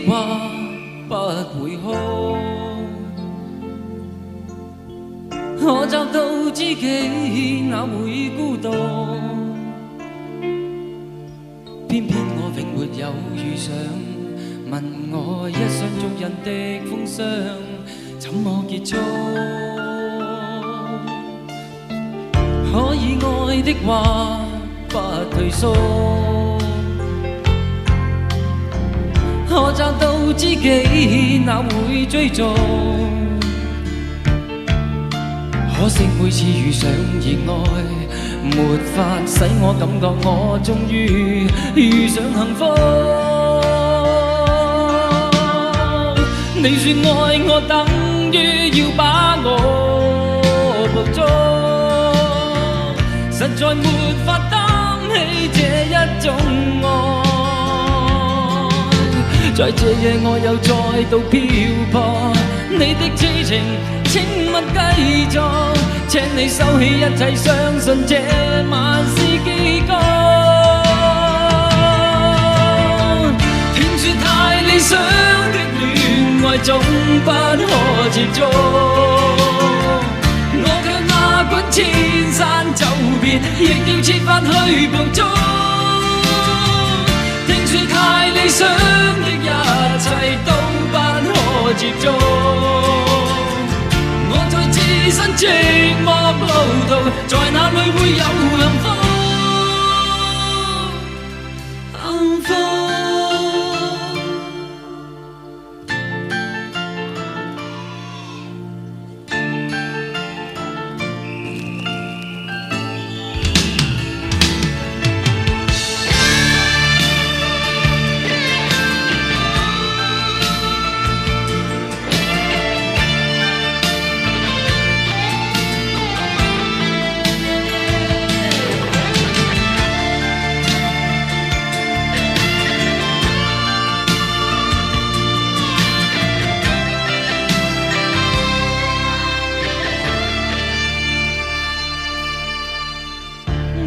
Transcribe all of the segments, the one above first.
話不會好，我找到知己哪會孤獨，偏偏我永沒有遇上，問我一廂俗人的風霜怎麼結束？可以愛的話不退縮，我找到知己哪會追逐？可惜每次遇上熱愛，沒法使我感覺我終於遇上幸福。你說愛我等於要把我捕捉，實在沒法擔起這一種愛。在這夜我又再度漂泊，你的痴情請勿繼續，請你收起一切，相信這晚是結局。聽說太理想的戀愛總不可接觸，我卻哪管千山走遍，亦要設法去捕捉。聽說太理想的一切都不可接觸，我在自身寂寞路途，在哪裏會有幸福？幸福。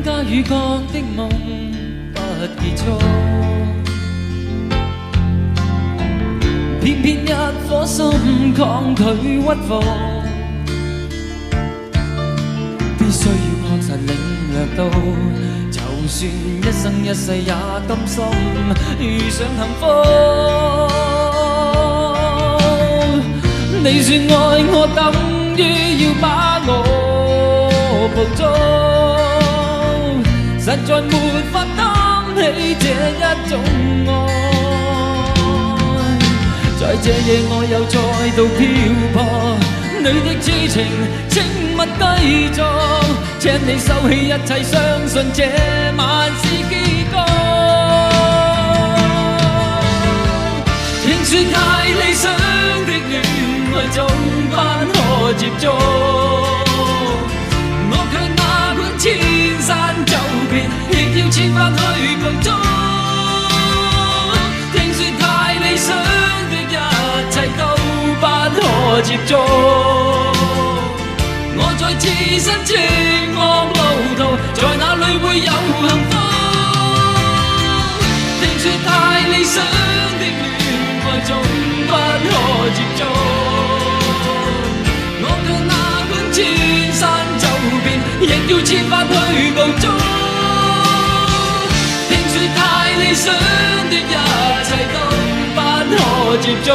家與國的夢不結束，偏偏一顆心抗拒屈服，必須要確實領略到，就算一生一世也甘心遇上幸福。你說愛我等於要把我捕捉，實在沒法擔起這一種愛，在這夜我又再度漂泊，你的痴情請勿繼續，請你收起一切，相信這晚是結局。聽說太理想的戀愛總不可接觸，我卻哪管千山走遍，亦要設法去捕捉。聽說太理想的一切都不可接觸，我在自身寂寞路途，在哪裏會有幸福？聽說太理想的戀愛總不可接觸，我卻哪管千山走遍，亦要設法去捕捉。聽說太理想的一切都不可接觸。